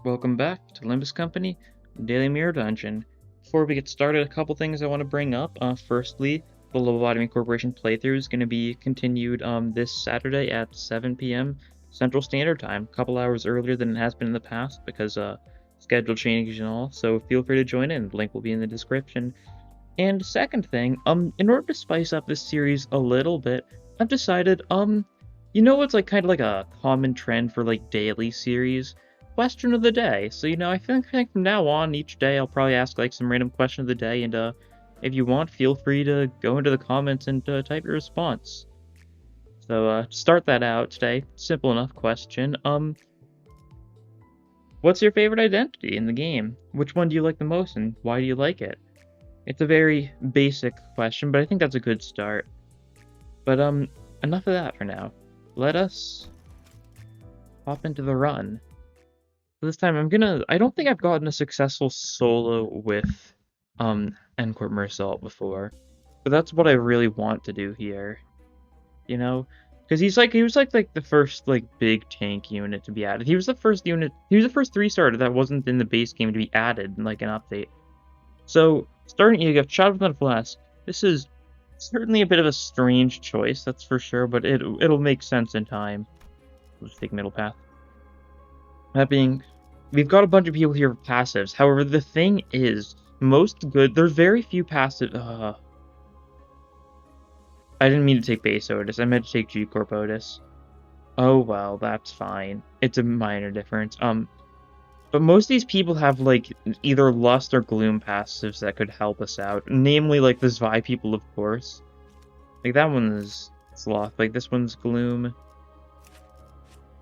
Welcome back to Limbus Company, Daily Mirror Dungeon. Before we get started, a couple things I want to bring up. Firstly, the Lob Corporation playthrough is going to be continued this Saturday at 7 p.m. Central Standard Time, a couple hours earlier than it has been in the past because schedule changes and all. So feel free to join in. The link will be in the description. And second thing, in order to spice up this series a little bit, I've decided, what's like kind of like a common trend for like daily series? Question of the day. So, I think from now on, each day I'll probably ask like some random question of the day, and if you want, feel free to go into the comments and type your response. So, to start that out today, simple enough question. What's your favorite identity in the game? Which one do you like the most, and why do you like it? It's a very basic question, but I think that's a good start. But enough of that for now. Let us hop into the run. This time I don't think I've gotten a successful solo with N-Corp Meursault before. But that's what I really want to do here. Because he was like the first like big tank unit to be added. He was the first 3-starter that wasn't in the base game to be added in like an update. So starting you have Shadow Within a Flask. This is certainly a bit of a strange choice, that's for sure, but it'll make sense in time. We'll just take middle path. That being, we've got a bunch of people here with passives. However, the thing is, there's very few passive. I didn't mean to take base Otis. I meant to take G Corp Otis. Oh well, that's fine. It's a minor difference. But most of these people have like either Lust or Gloom passives that could help us out. Namely, like the Zwei people, of course. Like that one is Sloth. Like this one's Gloom.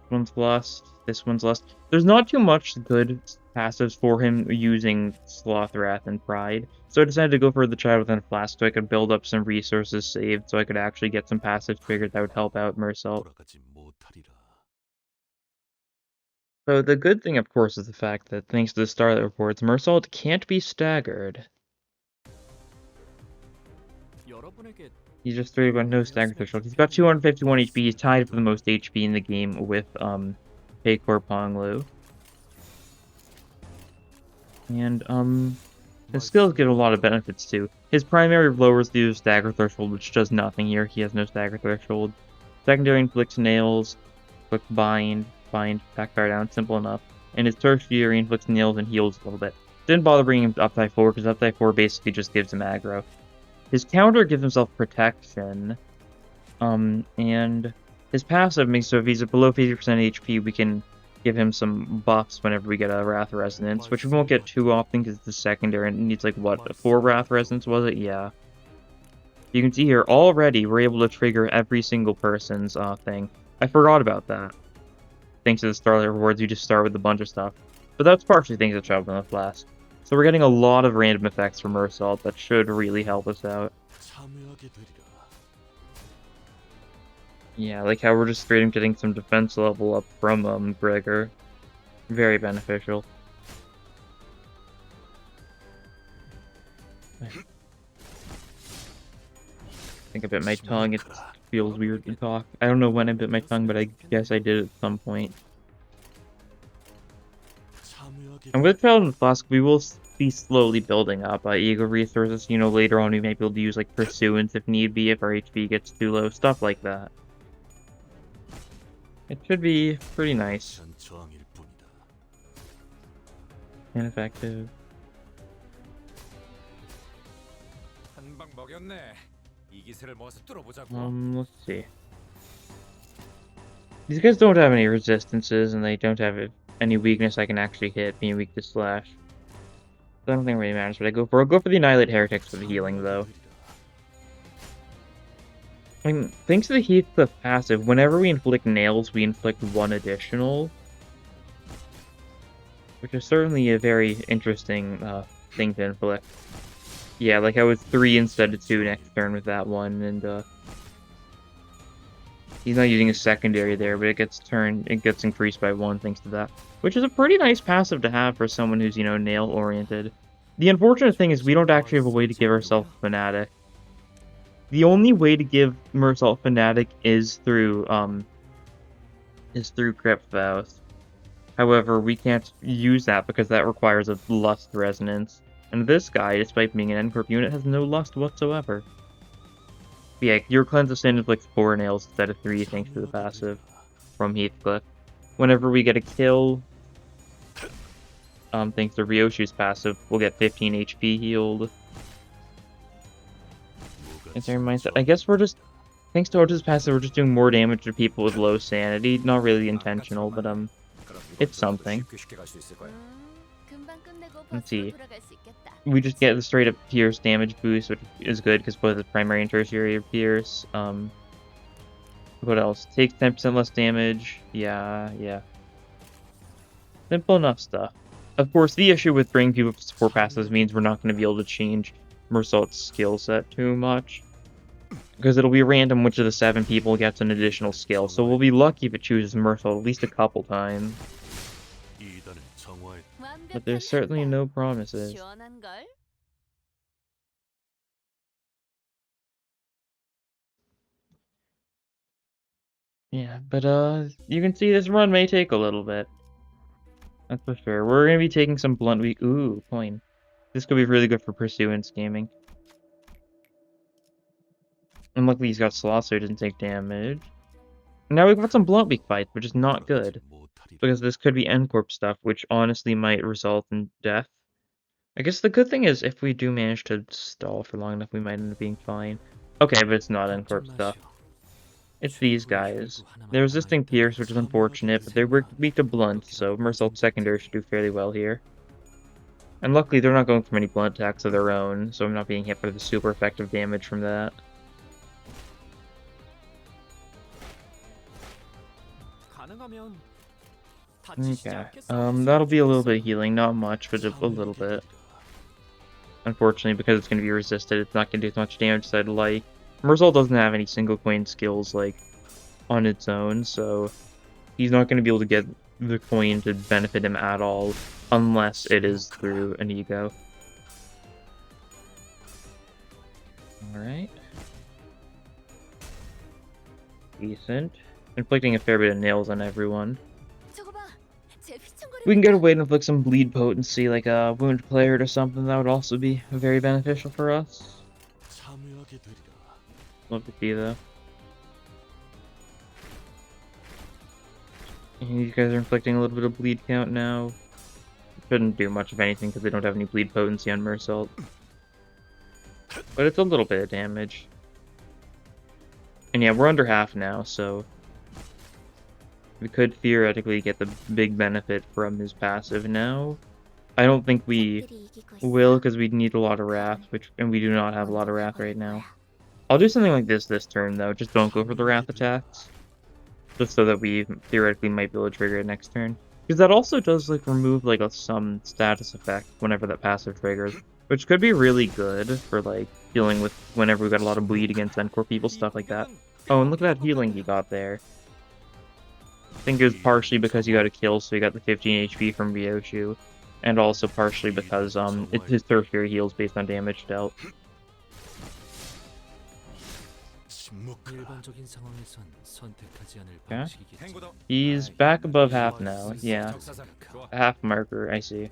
This one's Lust. This one's Lust. There's not too much good passives for him using Sloth, Wrath, and Pride. So I decided to go for the Child Within a Flask so I could build up some resources saved so I could actually get some passive triggers that would help out Meursault. So the good thing, of course, is the fact that thanks to the Starlight reports, Meursault can't be staggered. He's just 31, no stagger threshold. He's got 251 HP. He's tied for the most HP in the game with Paycor Ponglu. And his skills give a lot of benefits too. His primary lowers the stagger threshold, which does nothing here. He has no stagger threshold. Secondary inflicts nails, click bind, backfire down, simple enough. And his tertiary inflicts nails and heals a little bit. Didn't bother bringing him up to 4 because up to 4 basically just gives him aggro. His counter gives himself protection, and his passive makes so if he's below 50% HP, we can give him some buffs whenever we get a Wrath Resonance, which we won't get too often because it's the secondary and it needs like, what, 4 Wrath Resonance, was it? Yeah. You can see here, already we're able to trigger every single person's thing. I forgot about that. Thanks to the Starlight rewards, you just start with a bunch of stuff. But that's partially thanks to Child Within a Flask. So we're getting a lot of random effects from Meursault that should really help us out. Yeah, like how we're just straight getting some defense level up from Gregor. Very beneficial. I think I bit my tongue. It feels weird to talk. I don't know when I bit my tongue, but I guess I did at some point. And with Child Within a Flask, we will be slowly building up ego resources. Later on we may be able to use like Pursuance if need be, if our HP gets too low, stuff like that. It should be pretty nice. And effective. Let's see. These guys don't have any resistances, and they don't have any weakness I can actually hit, being weak to slash. So I don't think it really matters what I go for. I'll go for the Annihilate Heretics for the healing, though. I mean, thanks to the Heathcliff passive, whenever we inflict nails, we inflict 1 additional. Which is certainly a very interesting thing to inflict. Yeah, like I was 3 instead of 2 next turn with that one, and he's not using a secondary there, but it gets increased by 1 thanks to that. Which is a pretty nice passive to have for someone who's, nail-oriented. The unfortunate thing is we don't actually have a way to give ourselves Fanatic. The only way to give Meursault Fanatic is through Crypt Vows. However, we can't use that because that requires a lust resonance. And this guy, despite being an N-Corp unit, has no lust whatsoever. But yeah, your Cleanse of Sin inflicts 4 nails instead of 3 thanks to the passive from Heathcliff. Whenever we get a kill, thanks to Ryoshi's passive, we'll get 15 HP healed. Mindset. I guess we're just, thanks to Ota's passive, we're just doing more damage to people with low sanity. Not really intentional, but it's something. Let's see. We just get the straight up Pierce damage boost, which is good because both the primary and tertiary are Pierce. What else? Takes 10% less damage. Yeah. Simple enough stuff. Of course, the issue with bringing people up to support passives means we're not going to be able to change Meursault's skill set too much. Because it'll be random which of the 7 people gets an additional skill, so we'll be lucky if it chooses Meursault at least a couple times. But there's certainly no promises. Yeah, but you can see this run may take a little bit. That's for sure. We're gonna be taking some blunt weak. Ooh, coin. This could be really good for pursuance gaming. And luckily he's got sloth, so he doesn't take damage. Now we've got some blunt weak fights, which is not good. Because this could be N-Corp stuff, which honestly might result in death. I guess the good thing is, if we do manage to stall for long enough, we might end up being fine. Okay, but it's not N-Corp stuff. It's these guys. They're resisting Pierce, which is unfortunate, but they're weak to Blunt, so Meursault's secondary should do fairly well here. And luckily, they're not going for many Blunt attacks of their own, so I'm not being hit by the super effective damage from that. Okay, that'll be a little bit of healing, not much, but a little bit. Unfortunately, because it's going to be resisted, it's not going to do as much damage as I'd like. Meursault doesn't have any single coin skills, like, on its own, so he's not going to be able to get the coin to benefit him at all, unless it is through an ego. Alright. Decent. Inflicting a fair bit of nails on everyone. We can get away and inflict some bleed potency, like a wound cleric or something. That would also be very beneficial for us. Love to see though. And these guys are inflicting a little bit of bleed count now. Shouldn't do much of anything because they don't have any bleed potency on Meursault. But it's a little bit of damage. And yeah, we're under half now, so we could theoretically get the big benefit from his passive now. I don't think we will because we need a lot of Wrath, and we do not have a lot of Wrath right now. I'll do something like this turn though, just don't go for the Wrath attacks. Just so that we theoretically might be able to trigger it next turn. Because that also does like remove like some status effect whenever that passive triggers. Which could be really good for like dealing with whenever we got a lot of bleed against N-Corp people, stuff like that. Oh, and look at that healing he got there. I think it was partially because he got a kill, so he got the 15 HP from Ryoshu. And also partially because his tertiary heals based on damage dealt. Okay. He's back above half now, yeah. Half marker, I see.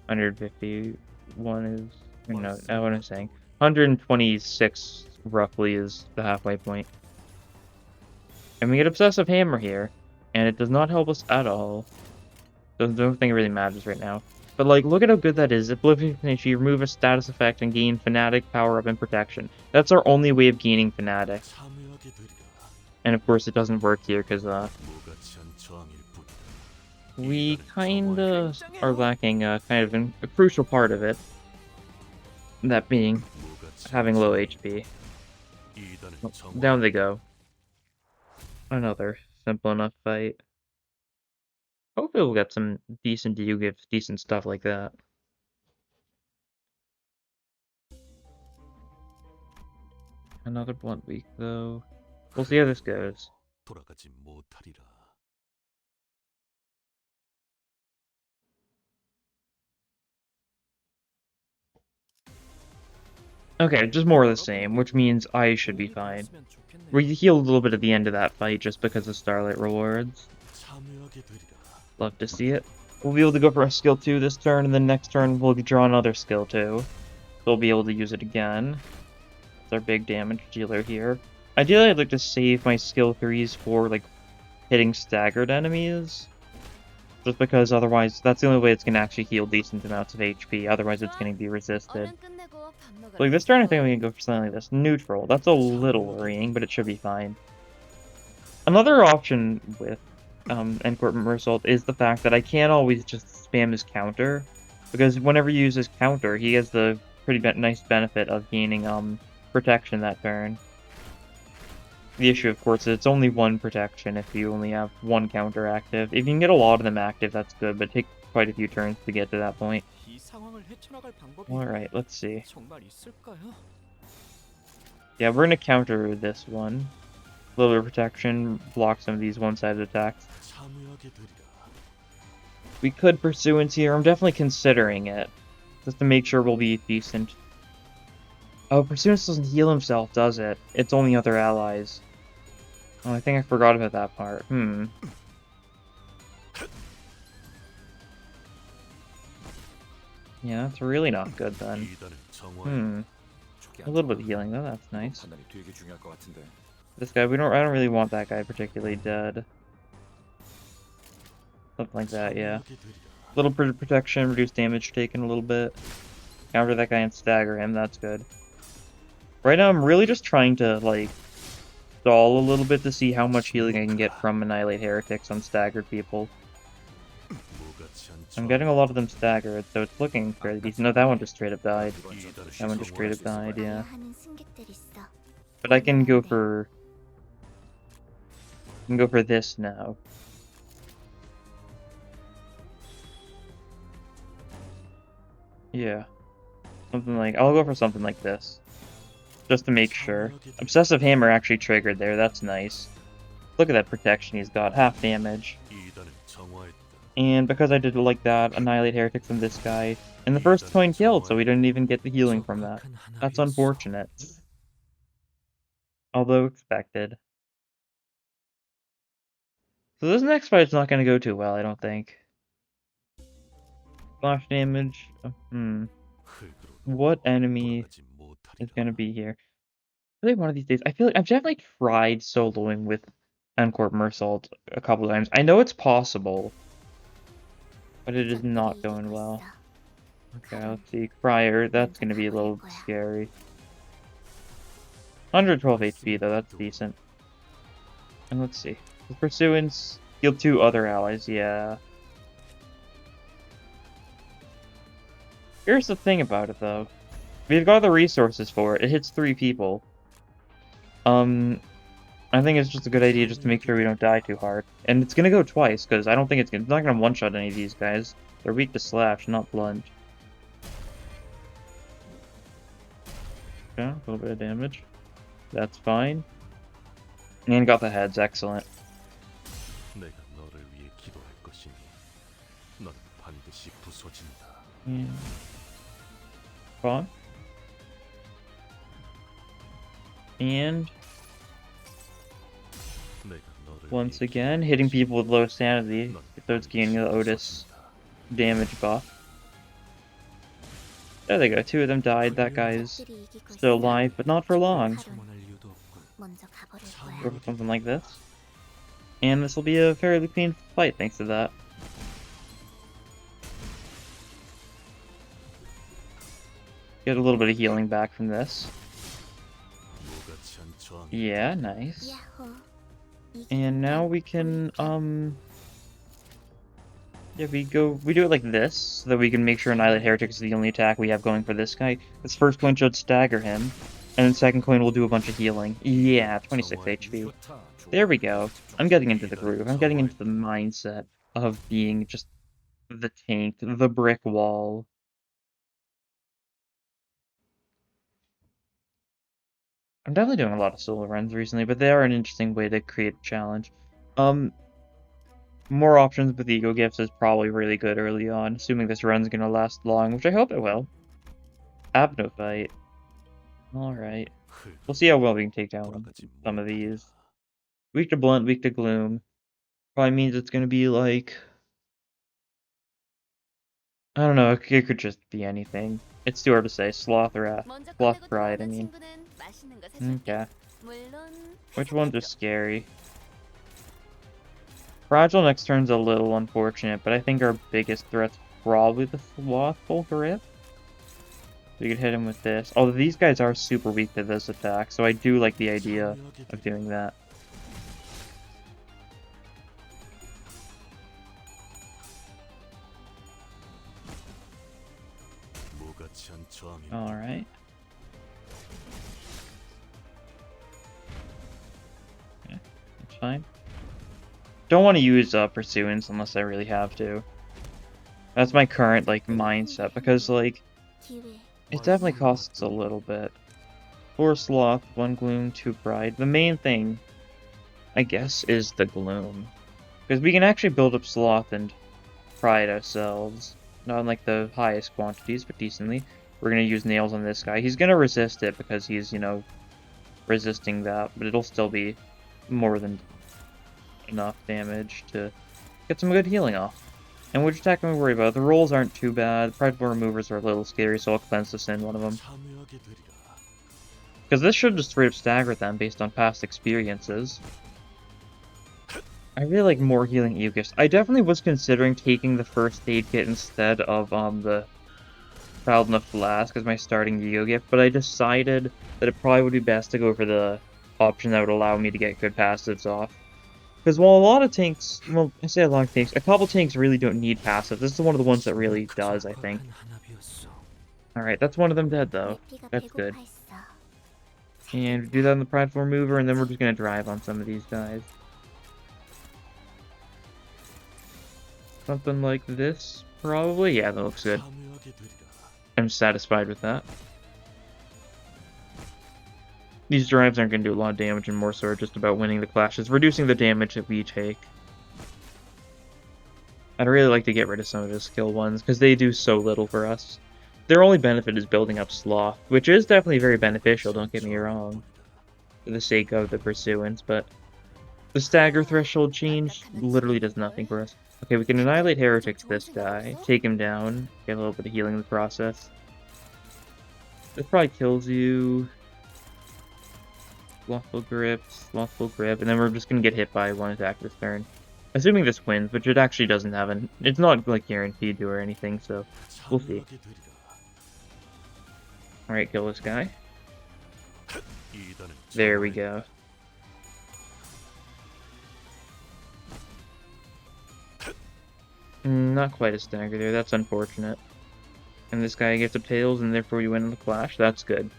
151 is... no, what I'm saying. 126, roughly, is the halfway point. And we get Obsessive Hammer here, and it does not help us at all. Don't think it really matters right now. But, like, look at how good that is. Oblivion can actually remove a status effect and gain Fanatic, Power Up, and Protection. That's our only way of gaining Fanatic. And, of course, it doesn't work here, because, we kinda are lacking, kind of a crucial part of it. That being having low HP. Down they go. Another simple enough fight. Hopefully we'll get some decent gifts, decent stuff like that. Another blunt week, though. We'll see how this goes. Okay, just more of the same, which means I should be fine. We heal a little bit at the end of that fight just because of Starlight rewards. Love to see it. We'll be able to go for a skill 2 this turn, and then next turn we'll draw another skill 2. We'll be able to use it again. It's our big damage dealer here. Ideally, I'd like to save my skill 3s for, like, hitting staggered enemies. Just because otherwise, that's the only way it's going to actually heal decent amounts of HP. Otherwise, it's going to be resisted. Like, this turn, I think we can go for something like this. Neutral. That's a little worrying, but it should be fine. Another option with Endcorp Meursault is the fact that I can't always just spam his counter. Because whenever you use his counter, he has the pretty nice benefit of gaining protection that turn. The issue, of course, is it's only one protection if you only have one counter active. If you can get a lot of them active, that's good, but it takes quite a few turns to get to that point. Alright, let's see. Yeah, we're gonna counter this one. A little bit of protection, block some of these one-sided attacks. We could Pursuance here. I'm definitely considering it. Just to make sure we'll be decent. Oh, Pursuance doesn't heal himself, does it? It's only other allies. Oh, I think I forgot about that part. Yeah, that's really not good then. A little bit of healing though, that's nice. This guy, I don't really want that guy particularly dead. Something like that, yeah. A little bit of protection, reduce damage taken a little bit. Counter that guy and stagger him, that's good. Right now I'm really just trying to, like, stall a little bit to see how much healing I can get from Annihilate Heretics on staggered people. I'm getting a lot of them staggered, so it's looking fairly decent. No, that one just straight up died. That one just straight up died, yeah. But I can go for... this now. Yeah. I'll go for something like this. Just to make sure. Obsessive Hammer actually triggered there, that's nice. Look at that protection he's got, half damage. And because I did it like that, Annihilate Heretics from this guy. And the first coin killed, so we didn't even get the healing from that. That's unfortunate. Although expected. So this next fight's not going to go too well, I don't think. Splash damage. What enemy is going to be here? I feel like one of these days, I feel like I've definitely tried soloing with Endcorp Meursault a couple of times. I know it's possible, but it is not going well. Okay, let's see. Crier, that's going to be a little scary. 112 HP though, that's decent. And let's see. The Pursuance, heal 2 other allies, yeah. Here's the thing about it though. We've got the resources for it. It hits 3 people. I think it's just a good idea just to make sure we don't die too hard. And it's gonna go twice, because I don't think it's not gonna one-shot any of these guys. They're weak to slash, not blunt. Okay, a little bit of damage. That's fine. And got the heads, excellent. And... Fine. And... once again, hitting people with low sanity, so it's gaining the Otis damage buff. There they go, 2 of them died, that guy's still alive, but not for long. Go for something like this. And this will be a fairly clean fight thanks to that. Get a little bit of healing back from this. Yeah, nice. And now we can, yeah, we do it like this, so that we can make sure Annihilate Heretic is the only attack we have going for this guy. This first coin should stagger him, and then second coin will do a bunch of healing. Yeah, 26 HP. There we go. I'm getting into the groove. I'm getting into the mindset of being just the tank, the brick wall. I'm definitely doing a lot of solo runs recently, but they are an interesting way to create a challenge. More options with Ego Gifts is probably really good early on, assuming this run's gonna last long, which I hope it will. Abnofight. Alright. We'll see how well we can take down some of these. Weak to Blunt, weak to Gloom. Probably means it's gonna be like I don't know, it could just be anything. It's too hard to say. Sloth or Sloth Pride, I mean. Okay. Which ones are scary? Fragile next turn's a little unfortunate, but I think our biggest threat's probably the Slothful Grip. We could hit him with this. Although these guys are super weak to this attack, so I do like the idea of doing that. Alright. Okay, that's fine. Don't want to use Pursuance unless I really have to. That's my current, like, mindset, because, like, it definitely costs a little bit. 4 Sloth, 1 Gloom, 2 Pride. The main thing, I guess, is the Gloom. Because we can actually build up Sloth and Pride ourselves. Not in, like, the highest quantities, but decently. We're going to use Nails on this guy. He's going to resist it because he's, you know, resisting that. But it'll still be more than enough damage to get some good healing off. And which attack am I worried about? The rolls aren't too bad. Prideful removers are a little scary, so I'll cleanse this in one of them. Because this should just straight up stagger them based on past experiences. I really like more healing Aegis. I definitely was considering taking the first aid kit instead of the Paladin of Flask as my starting Ego gift, but I decided that it probably would be best to go for the option that would allow me to get good passives off. Because while a lot of tanks, well, I say a lot of tanks, a couple tanks really don't need passive. This is one of the ones that really does, I think. Alright, that's one of them dead, though. That's good. And we do that on the Prideful Remover, and then we're just going to drive on some of these guys. Something like this, probably? Yeah, that looks good. I'm satisfied with that. These drives aren't going to do a lot of damage, and more so are just about winning the clashes, reducing the damage that we take. I'd really like to get rid of some of his skill ones, because they do so little for us. Their only benefit is building up Sloth, which is definitely very beneficial, don't get me wrong, for the sake of the Pursuance, but the stagger threshold change literally does nothing for us. Okay, we can Annihilate Heretics this guy, take him down, get a little bit of healing in the process. This probably kills you. Slothful Grip, and then we're just gonna get hit by one attack this turn. Assuming this wins, which it actually doesn't have an... It's not, like, guaranteed to or anything, so we'll see. Alright, kill this guy. There we go. Not quite a stagger there, that's unfortunate. And this guy gets up tails, and therefore you win in the clash, that's good.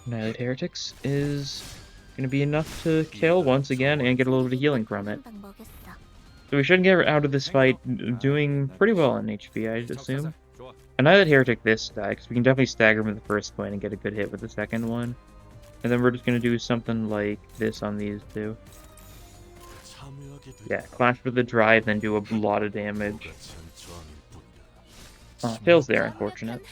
Annihilate Heretics is going to be enough to kill once again and get a little bit of healing from it. So we should get out of this fight doing pretty well on HP, I'd assume. Annihilate Heretic this guy, because we can definitely stagger him with the first point and get a good hit with the second one. And then we're just going to do something like this on these two. Yeah, clash with the drive, then do a lot of damage. Oh, fails there, unfortunate.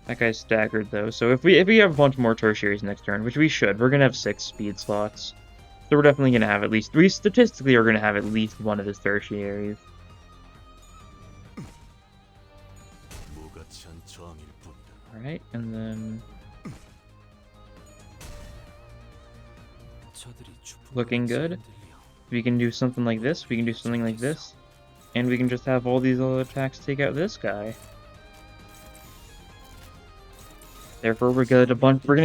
That guy's staggered though, so if we have a bunch more tertiaries next turn, which we should, we're gonna have 6 speed slots. So we're definitely gonna have at least, we statistically are gonna have at least one of his tertiaries. Alright, and then... looking good. We can do something like this, we can do something like this, and we can just have all these other attacks take out this guy. Therefore, we're gonna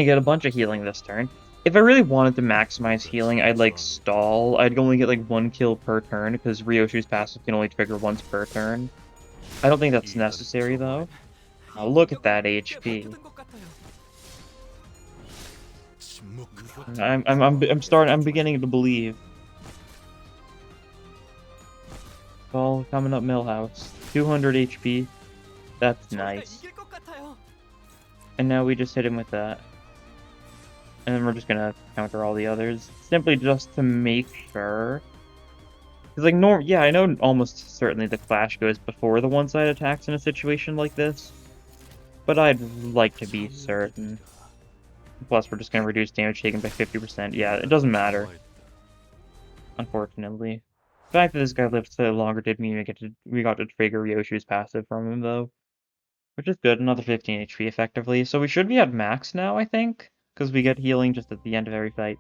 get a bunch of healing this turn. If I really wanted to maximize healing, I'd like stall. I'd only get like 1 kill per turn, because Ryoshu's passive can only trigger once per turn. I don't think that's necessary though. Now look at that HP. I'm beginning to believe. All coming up Millhouse. 200 HP. That's nice. And now we just hit him with that. And then we're just gonna counter all the others. Simply just to make sure. Because, like, yeah, I know almost certainly the clash goes before the one-side attacks in a situation like this. But I'd like to be certain. Plus, we're just gonna reduce damage taken by 50%. Yeah, it doesn't matter. Unfortunately. The fact that this guy lived so longer did mean we got to trigger Yoshi's passive from him, though. Which is good, another 15 HP effectively. So we should be at max now, I think, because we get healing just at the end of every fight.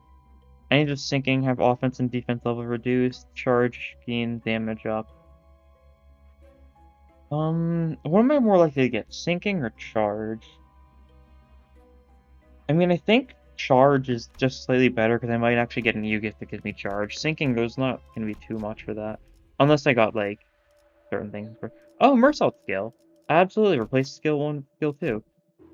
Any just sinking, have offense and defense level reduced, charge, gain, damage up. What am I more likely to get, sinking or charge? I mean, I think charge is just slightly better because I might actually get a new gift that gives me charge. Sinking, there's not going to be too much for that. Unless I got, like, certain things. Oh, Meursault skill. Absolutely, replace skill 1 with skill 2.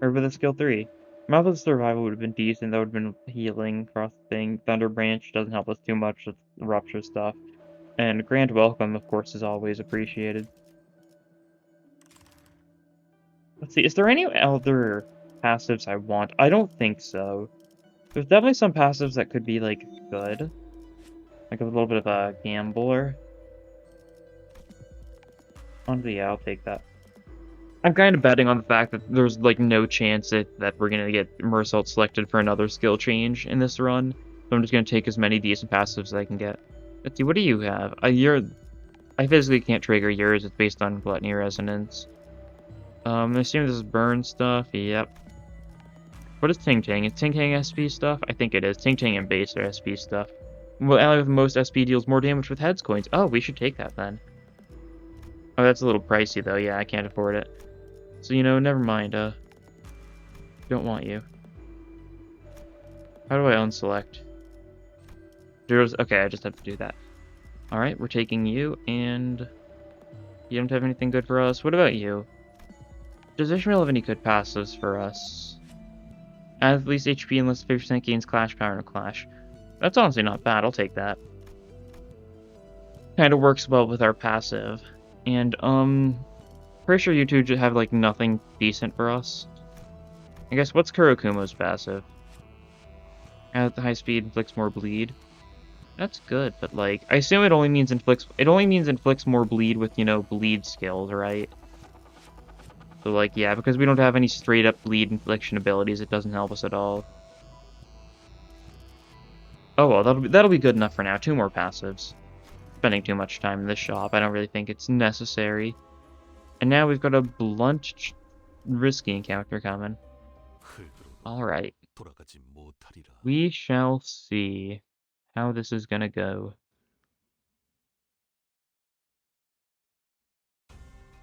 Or with a skill 3. Mouth of Survival would have been decent. That would have been healing across the thing. Thunder Branch doesn't help us too much with rupture stuff. And Grand Welcome, of course, is always appreciated. Let's see, is there any other passives I want? I don't think so. There's definitely some passives that could be, like, good. Like a little bit of a gambler. Honestly, yeah, I'll take that. I'm kind of betting on the fact that there's, like, no chance that we're going to get Meursault selected for another skill change in this run. So I'm just going to take as many decent passives as I can get. Let's see, what do you have? I physically can't trigger yours. It's based on Gluttony Resonance. I assume this is burn stuff. Yep. What is Ting Ting? Is Ting Ting SP stuff? I think it is. Ting Ting and base are SP stuff. Well, ally with the most SP deals more damage with heads coins. Oh, we should take that then. Oh, that's a little pricey though. Yeah, I can't afford it. So, you know, never mind. Don't want you. How do I unselect? Okay, I just have to do that. Alright, we're taking you, and you don't have anything good for us. What about you? Does Ishmael have any good passives for us? Add at least HP unless 50% gains clash power in a clash. That's honestly not bad, I'll take that. Kinda works well with our passive. And, pretty sure you two just have, like, nothing decent for us. I guess, what's Kurokumo's passive? At high speed, inflicts more bleed. That's good, but, like, I assume it only means inflicts more bleed with, you know, bleed skills, right? So, like, yeah, because we don't have any straight-up bleed infliction abilities, it doesn't help us at all. Oh, well, that'll be good enough for now. 2 more passives. Spending too much time in this shop, I don't really think it's necessary. And now we've got a blunt, risky encounter coming. Alright. We shall see how this is gonna go.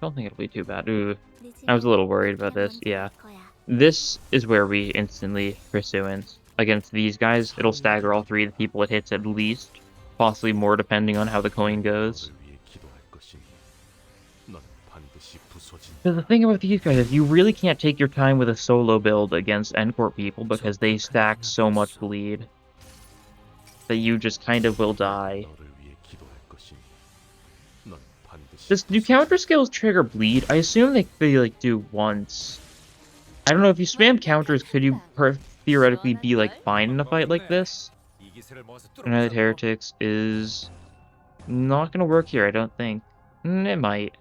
Don't think it'll be too bad. Ooh, I was a little worried about this. Yeah. This is where we instantly pursuance. Against these guys, it'll stagger all 3 of the people it hits at least. Possibly more depending on how the coin goes. But the thing about these guys is you really can't take your time with a solo build against N-Corp people because they stack so much bleed that you just kind of will die. Do counter skills trigger bleed? I assume they like do once. I don't know, if you spam counters, could you theoretically be like fine in a fight like this? United Heretics is not gonna work here, I don't think. It might.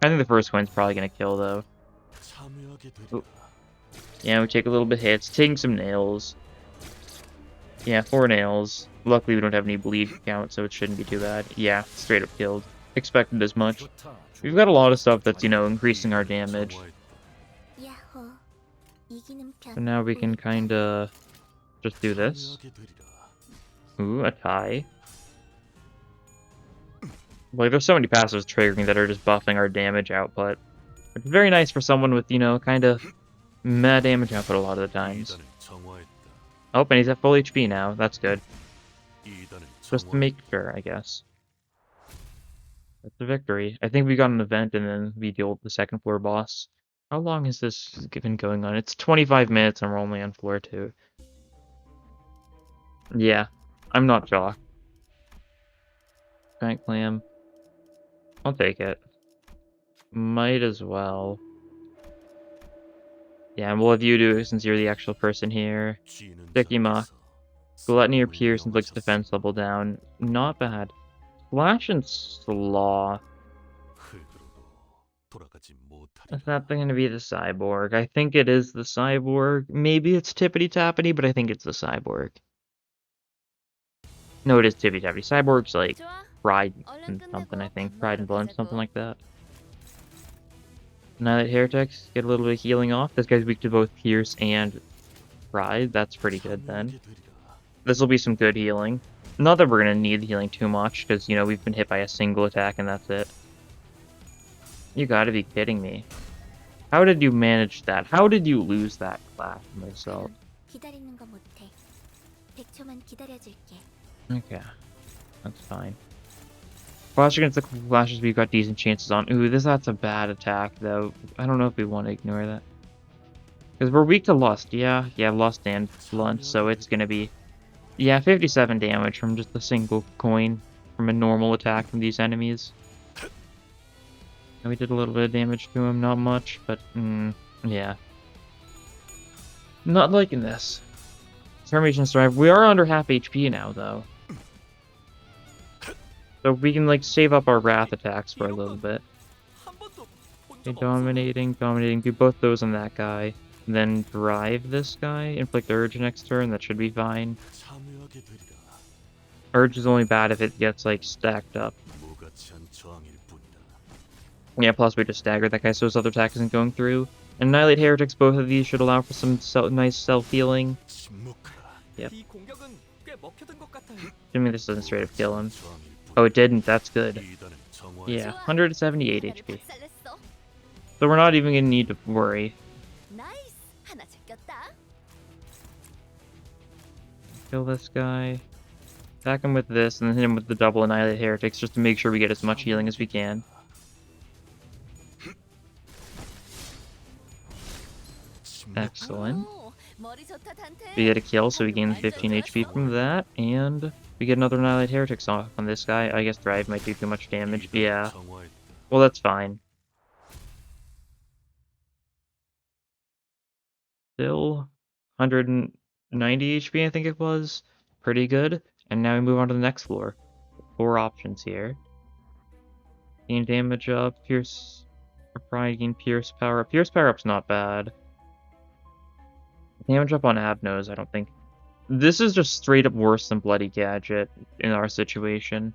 I think the first coin's probably gonna kill though. Ooh. Yeah, we take a little bit hits, taking some nails. Yeah, 4 nails. Luckily we don't have any bleed count, so it shouldn't be too bad. Yeah, straight up killed. Expected as much. We've got a lot of stuff that's, you know, increasing our damage. So now we can kinda just do this. Ooh, a tie. Like, there's so many passives triggering that are just buffing our damage output. It's very nice for someone with, you know, kind of meh damage output a lot of the times. Oh, and he's at full HP now. That's good. Just to make sure, I guess. That's a victory. I think we got an event and then we deal with the second floor boss. How long has this been going on? It's 25 minutes and we're only on floor 2. Yeah, I'm not shocked. Giant clam. I'll take it. Might as well. Yeah, and we'll have you do it since you're the actual person here. Sticky Mock. Gluttony or Pierce inflicts defense level down. Not bad. Flash and Sloth. Is that going to be the Cyborg? I think it is the Cyborg. Maybe it's Tippity Tappity, but I think it's the Cyborg. No, it is Tippity Tappity. Cyborg's like Pride and something, I think. Pride and Blood, something like that. Annihilate Heretics, get a little bit of healing off. This guy's weak to both Pierce and Pride. That's pretty good then. This will be some good healing. Not that we're going to need healing too much, because, you know, we've been hit by a single attack and that's it. You gotta be kidding me. How did you manage that? How did you lose that clash, Meursault? Okay, that's fine. Clash against the clashes we've got decent chances on. Ooh, that's a bad attack, though. I don't know if we want to ignore that. Because we're weak to Lust. Yeah, Lust and Blunt, so it's gonna be... Yeah, 57 damage from just a single coin from a normal attack from these enemies. And we did a little bit of damage to him, not much, but yeah. Not liking this. Termination Strive. We are under half HP now, though. So we can, like, save up our Wrath attacks for a little bit. Okay, dominating, do both those on that guy. Then drive this guy, inflict Urge next turn, that should be fine. Urge is only bad if it gets, like, stacked up. Yeah, plus we just staggered that guy so his other attack isn't going through. And Annihilate Heretics, both of these should allow for some nice self-healing. Yep. Assuming this doesn't straight up kill him. Oh, it didn't, that's good. Yeah, 178 HP. So we're not even gonna need to worry. Kill this guy. Attack him with this, and then hit him with the double Annihilate Heretics, just to make sure we get as much healing as we can. Excellent. We get a kill, so we gain 15 HP from that, and we get another Annihilate Heretics off on this guy. I guess Drive might do too much damage. Yeah. Well, that's fine. Still 190 HP, I think it was. Pretty good. And now we move on to the next floor. 4 options here. Gain damage up, Pierce, or Pride, gain Pierce power up. Pierce power up's not bad. Damage up on Abnos, I don't think. This is just straight up worse than Bloody Gadget in our situation.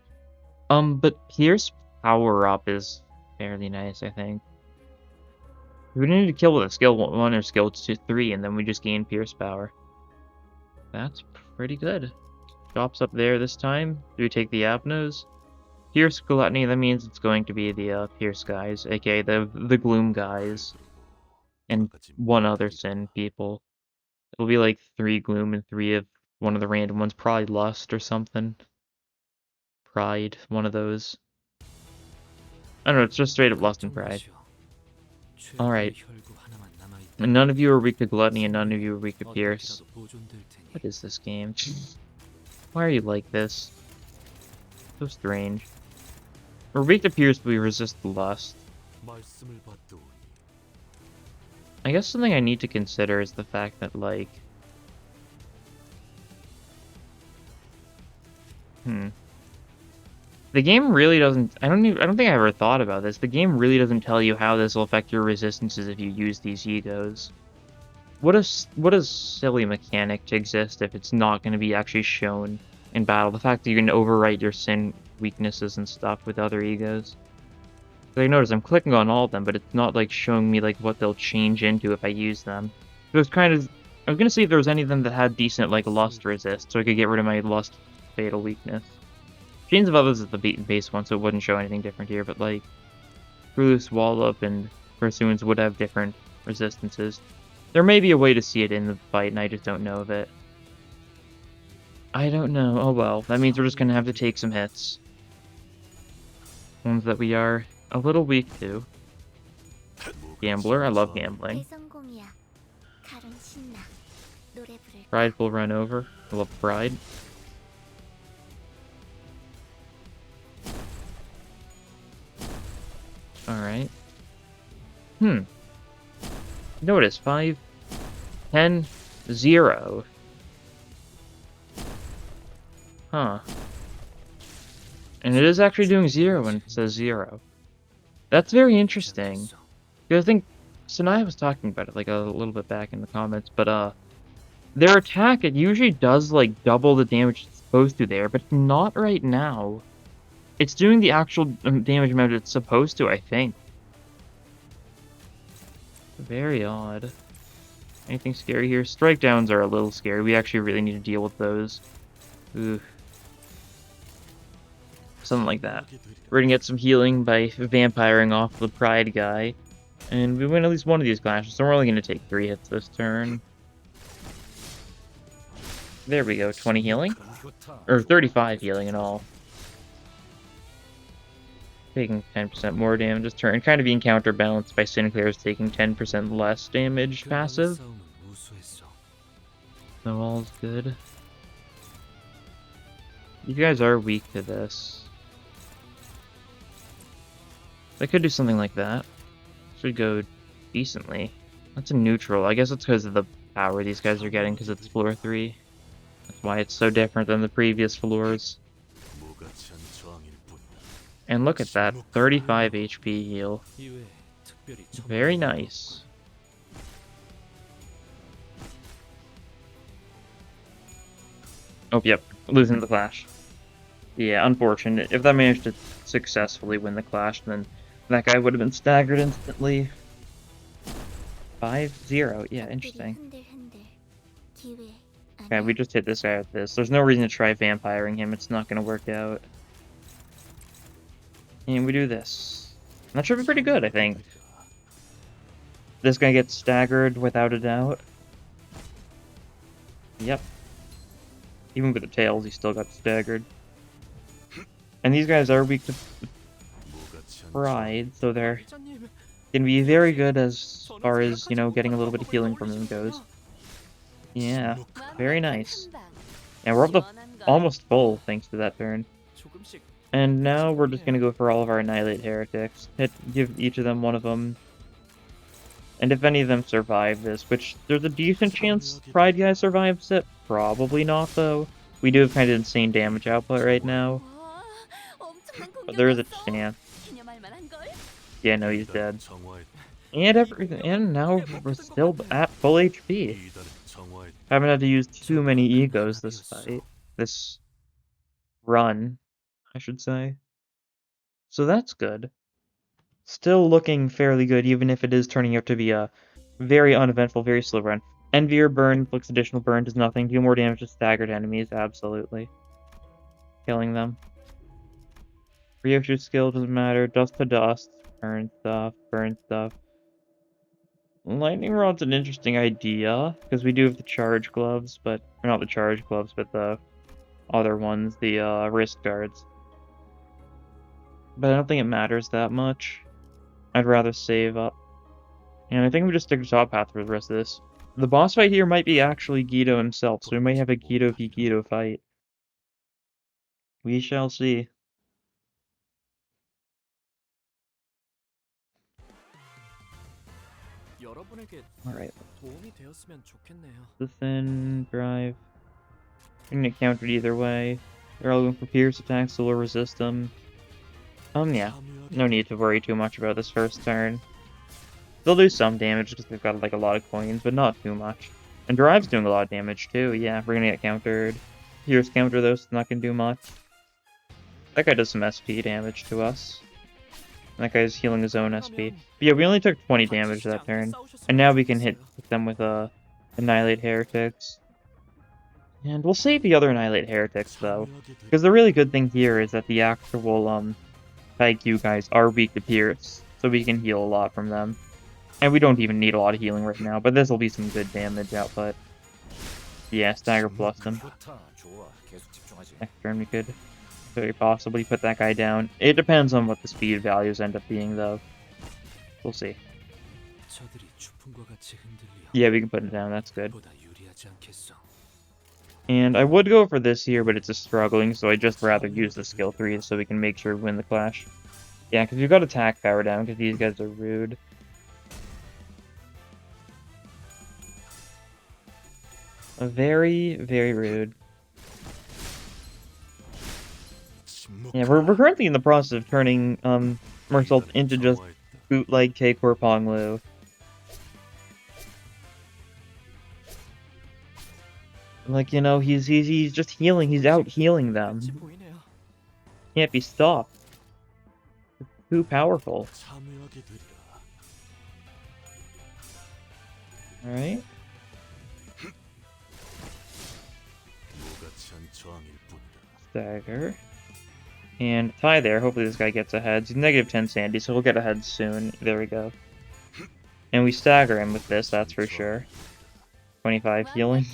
But Pierce power up is fairly nice, I think. We need to kill with a skill 1 or skill 3, and then we just gain Pierce power. That's pretty good. Drops up there this time. Do we take the Abnos? Pierce Gluttony, that means it's going to be the Pierce guys, aka the Gloom guys. And 1 other Sin people. It'll be like 3 Gloom and 3 of one of the random ones, probably Lust or something. Pride, one of those. I don't know, it's just straight up Lust and Pride. Alright. And none of you are weak to Gluttony and none of you are weak to Pierce. What is this game? Why are you like this? So strange. We're weak to Pierce, but we resist Lust. I guess something I need to consider is the fact that, like... The game really doesn't... I don't think I ever thought about this. The game really doesn't tell you how this will affect your resistances if you use these egos. What a silly mechanic to exist if it's not going to be actually shown in battle. The fact that you can overwrite your Sin weaknesses and stuff with other egos. I notice I'm clicking on all of them, but it's not like showing me like what they'll change into if I use them. It was kind of... I was gonna see if there was any of them that had decent like Lust resist, so I could get rid of my Lust fatal weakness. Chains of Others is the base one, so it wouldn't show anything different here, but like Bruce, Wallop, and Pursuance would have different resistances. There may be a way to see it in the fight, and I just don't know of it. I don't know. Oh well, that means we're just gonna have to take some hits. Ones that we are a little weak to. Gambler, I love gambling. Prideful run over. I love Pride. Alright. Notice 5, 10, 0. Huh. And it is actually doing 0 when it says 0. That's very interesting. Because I think Sanaya was talking about it like a little bit back in the comments, but their attack, it usually does like double the damage it's supposed to there, but not right now. It's doing the actual damage amount it's supposed to, I think. Very odd. Anything scary here? Strike downs are a little scary. We actually really need to deal with those. Ooh. Something like that. We're gonna get some healing by vampiring off the Pride guy. And we win at least one of these clashes, so we're only gonna take 3 hits this turn. There we go, 20 healing? Or 35 healing in all. Taking 10% more damage this turn, kind of being counterbalanced by Sinclair's taking 10% less damage passive. So all's good. You guys are weak to this. I could do something like that. Should go decently. That's a neutral. I guess it's because of the power these guys are getting, because it's floor 3. That's why it's so different than the previous floors. And look at that, 35 HP heal. Very nice. Oh, yep, losing the clash. Yeah, unfortunate. If that managed to successfully win the clash, then that guy would have been staggered instantly. 5-0, yeah, interesting. Okay, we just hit this guy with this. There's no reason to try vampiring him, it's not going to work out. And we do this. And that should be pretty good, I think. This guy gets staggered without a doubt. Yep. Even with the tails, he still got staggered. And these guys are weak to Pride, so they're gonna be very good as far as, you know, getting a little bit of healing from them goes. Yeah, very nice. And we're up to almost full thanks to that turn. And now we're just gonna go for all of our Annihilate Heretics. Give each of them one of them. And if any of them survive this, which there's a decent chance Pride guy survives it, probably not though. We do have kind of insane damage output right now. But there is a chance. Yeah, no, he's dead. And now we're still at full HP. Haven't had to use too many egos this fight. This run, I should say. So that's good. Still looking fairly good, even if it is turning out to be a very uneventful, very slow run. Envier burn, inflicts additional burn, does nothing. Do more damage to staggered enemies, absolutely. Killing them. Ryoshu's skill doesn't matter. Dust to dust. Burn stuff, burn stuff. Lightning Rod's an interesting idea, because we do have the charge gloves, but... Or not the charge gloves, but the other ones, the wrist guards. But I don't think it matters that much. I'd rather save up. And I think we just stick to top path for the rest of this. The boss fight here might be actually Guido himself, so we might have a Guido v Guido fight. We shall see. Alright. The thin drive. I'm gonna counter it either way. They're all going for pierce attacks, so we'll resist them. Yeah. No need to worry too much about this first turn. They'll do some damage because they've got like a lot of coins, but not too much. And Drive's doing a lot of damage too, yeah, we're gonna get countered. Pierce counter though, so it's not gonna do much. That guy does some SP damage to us. That guy's healing his own SP. But yeah, we only took 20 damage that turn. And now we can hit them with Annihilate Heretics. And we'll save the other Annihilate Heretics though. Because the really good thing here is that the actual Q guys are weak to Pierce. So we can heal a lot from them. And we don't even need a lot of healing right now, but this will be some good damage output. Yeah, stagger plus them. Next turn we could very possibly put that guy down. It depends on what the speed values end up being though. We'll see. Yeah, we can put it down, that's good. And I would go for this here, but it's a struggling, so I'd just rather use the skill 3 so we can make sure we win the clash. Yeah, because we've got attack power down, because these guys are rude. Very, very rude. Yeah, we're currently in the process of turning Meursault into just bootleg K-Core Ponglu. Like, you know, he's just healing, he's out healing them. Can't be stopped. Too powerful. Alright. Stagger. And tie there. Hopefully this guy gets ahead. He's negative 10 sandy, so he'll get ahead soon. There we go. And we stagger him with this, that's for sure. 25 healing.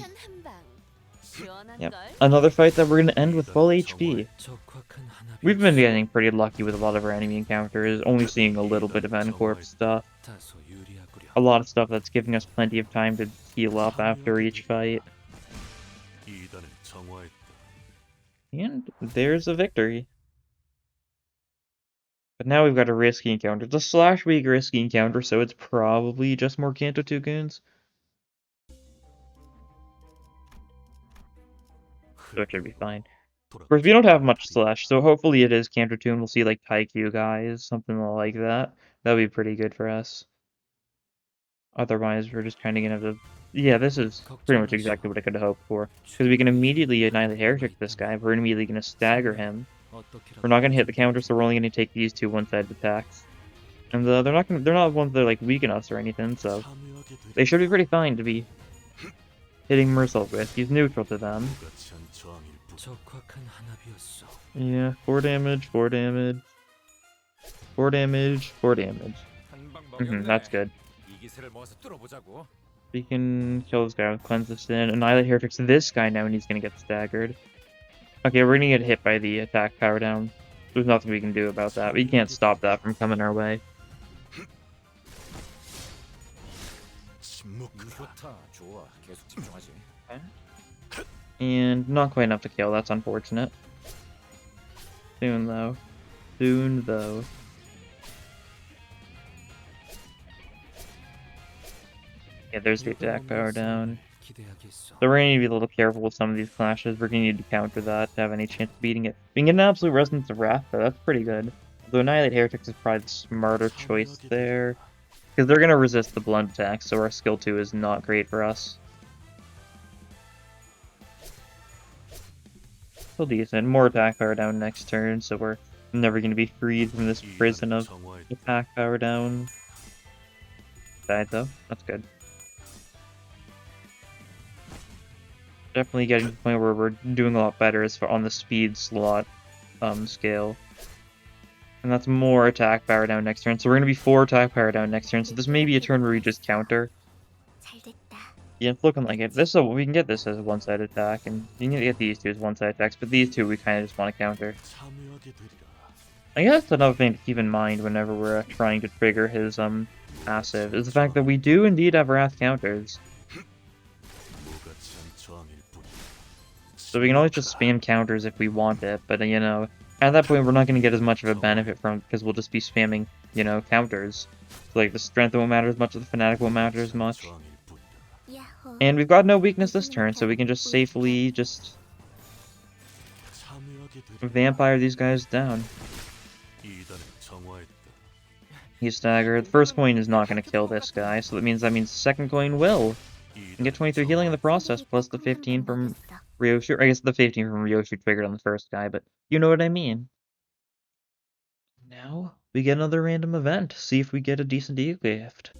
Yep. Another fight that we're going to end with full HP. We've been getting pretty lucky with a lot of our enemy encounters, only seeing a little bit of N-Corp stuff. A lot of stuff that's giving us plenty of time to heal up after each fight. And there's a victory. But now we've got a risky encounter. It's a slash weak risky encounter, so it's probably just more Kanto 2 goons. So it should be fine. Of course, we don't have much slash, so hopefully it is Kanto 2 and we'll see like Taikyu guys, something like that. That would be pretty good for us. Otherwise, we're just kind of gonna have to... Yeah, this is pretty much exactly what I could have hoped for. Because we can immediately annihilate Heretic this guy. We're immediately gonna stagger him. We're not gonna hit the counter, so we're only gonna take these two one-sided attacks. And they're not ones that are like weaken us or anything, so they should be pretty fine to be hitting Meursault with. He's neutral to them. Yeah, 4 damage, 4 damage, 4 damage, 4 damage. That's good. We can kill this guy with Cleanse the Sin, annihilate Heretics. This guy now, and he's gonna get staggered. Okay, we're gonna get hit by the attack power down. There's nothing we can do about that. We can't stop that from coming our way. Okay. And not quite enough to kill, that's unfortunate. Soon though. Soon though. Yeah, there's the attack power down. So we're gonna need to be a little careful with some of these clashes. We're gonna need to counter that to have any chance of beating it. We can get an absolute Resonance of Wrath though, that's pretty good. Although Annihilate Heretics is probably the smarter choice there. Because they're gonna resist the blunt attack, so our skill 2 is not great for us. Still decent. More attack power down next turn, so we're never gonna be freed from this prison of attack power down. Died though, that's good. Definitely getting to the point where we're doing a lot better as far on the speed slot scale. And that's more attack power down next turn. So we're going to be 4 attack power down next turn. So this may be a turn where we just counter. Yeah, it's looking like it. We can get this as a one-sided attack, and you can get these two as one-sided attacks, but these two we kind of just want to counter. I guess that's another thing to keep in mind whenever we're trying to trigger his passive, is the fact that we do indeed have Wrath counters. So we can always just spam counters if we want it, but you know, at that point we're not going to get as much of a benefit from it because we'll just be spamming, you know, counters. So like the strength won't matter as much, the fanatic won't matter as much. And we've got no weakness this turn, so we can just safely just vampire these guys down. He's staggered. The first coin is not going to kill this guy, so that means the second coin will. And get 23 healing in the process, plus the 15 from Ryoshu. I guess the 15 from Ryoshu triggered on the first guy, but you know what I mean. Now, we get another random event. See if we get a decent gift.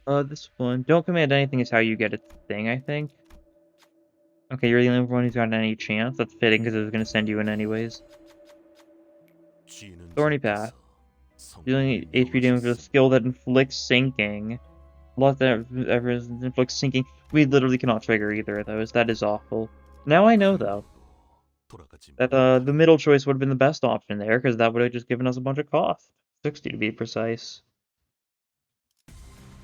This one. Don't command anything is how you get a thing, I think. Okay, you're the only one who's got any chance. That's fitting because it was going to send you in anyways. Thorny Path. Dealing HP damage with a skill that inflicts sinking. Lot that ever inflicts sinking. We literally cannot trigger either of those. That is awful. Now I know, though, that the middle choice would have been the best option there, because that would have just given us a bunch of cost. 60 to be precise.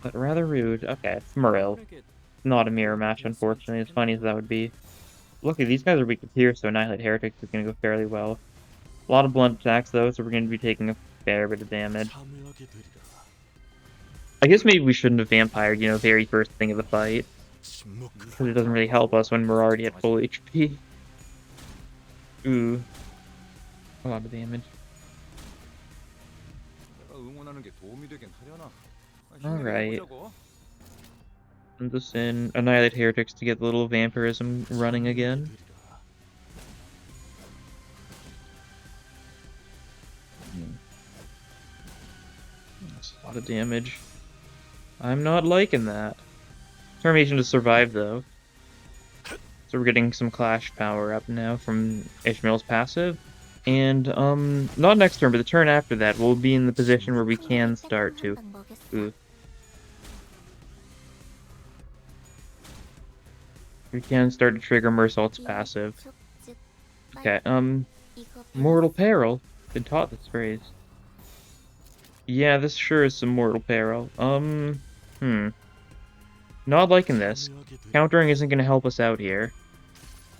But rather rude. Okay, it's Morel. Not a mirror match, unfortunately, as funny as that would be. Luckily, these guys are weak to Pierce, so Annihilate Heretics is going to go fairly well. A lot of blunt attacks, though, so we're going to be taking a fair bit of damage. I guess maybe we shouldn't have vampired, you know, very first thing of the fight. Because it doesn't really help us when we're already at full HP. Ooh. A lot of damage. Alright. Send this in. Annihilate Heretics to get the little vampirism running again. That's a lot of damage. I'm not liking that. Formation to survive, though. So we're getting some Clash power up now from Ishmael's passive. And, not next turn, but the turn after that, we'll be in the position where we can start to... Ooh. We can start to trigger Meursault's passive. Okay, Mortal Peril. Been taught this phrase. Yeah, this sure is some Mortal Peril. Not liking this. Countering isn't gonna help us out here.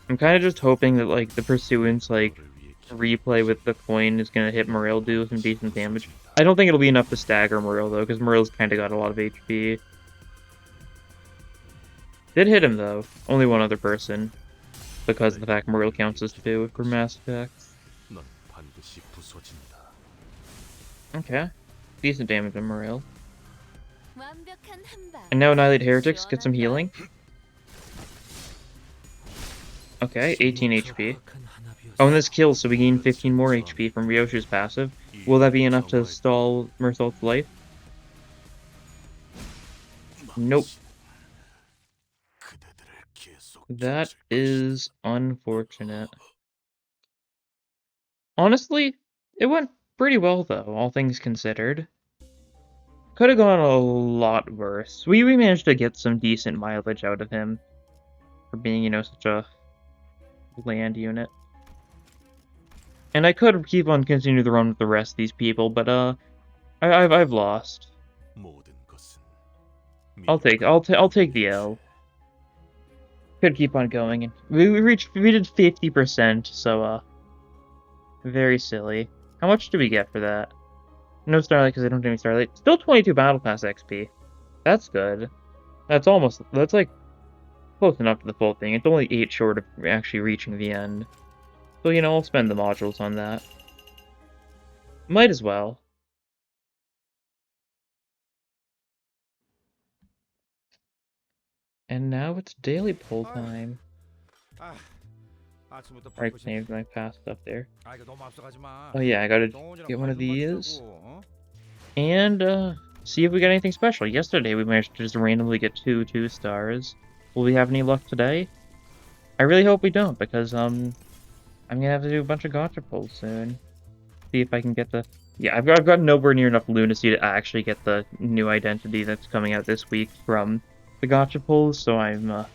I'm kind of just hoping that, like, the Pursuance, like, replay with the coin is gonna hit Morel, do some decent damage. I don't think it'll be enough to stagger Morel, though, because Morel's kind of got a lot of HP. Did hit him, though. Only one other person. Because of the fact Morel counts as 2 for Mass Effects. Okay. Decent damage on Morel. And now Annihilate Heretics, get some healing. Okay, 18 HP. Oh, and this kills, so we gain 15 more HP from Ryoshu's passive. Will that be enough to stall Meursault's life? Nope. That is unfortunate. Honestly, it went pretty well, though, all things considered. Could have gone a lot worse. We managed to get some decent mileage out of him for being, you know, such a land unit. And I could keep on continuing the run with the rest of these people, but I've lost. I'll take the L. Could keep on going, and we did 50%, so very silly. How much do we get for that? No Starlight because I don't have any Starlight. Still 22 Battle Pass XP. That's good. That's like close enough to the full thing. It's only 8 short of actually reaching the end. So, you know, I'll spend the modules on that. Might as well. And now it's daily pull time. Alright, saved my past stuff there. Oh yeah, I gotta get one of these. And, see if we got anything special. Yesterday we managed to just randomly get 2 stars. Will we have any luck today? I really hope we don't, because, I'm gonna have to do a bunch of gacha pulls soon. See if I can get the... Yeah, I've got nowhere near enough lunacy to actually get the new identity that's coming out this week from the gacha pulls, so I'm,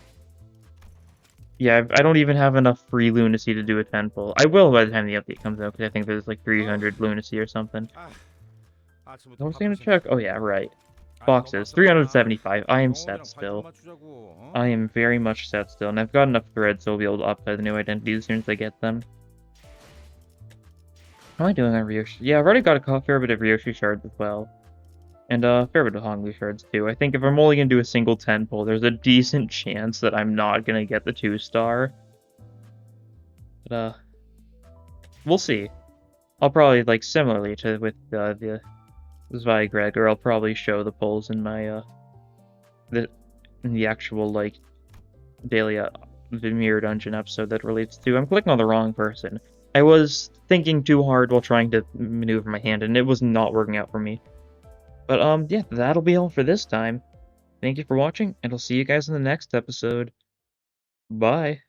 yeah, I don't even have enough free lunacy to do a 10 pull. I will by the time the update comes out, because I think there's like 300 lunacy or something. What was I gonna check? Oh yeah, right. Boxes, 375. I am set still. I am very much set still, and I've got enough threads so I'll be able to upload the new identities as soon as I get them. How am I doing on Ryoshi? Yeah, I've already got a fair bit of Ryoshi shards as well. And a fair bit of Honglu shards too. I think if I'm only gonna do a single 10 pull, there's a decent chance that I'm not gonna get the 2-star. But, we'll see. I'll probably, like, similarly to with the Zweigreg, I'll probably show the pulls in my, in the actual, like, daily, the Mirror Dungeon episode that relates to. I'm clicking on the wrong person. I was thinking too hard while trying to maneuver my hand, and it was not working out for me. But, yeah, that'll be all for this time. Thank you for watching, and I'll see you guys in the next episode. Bye.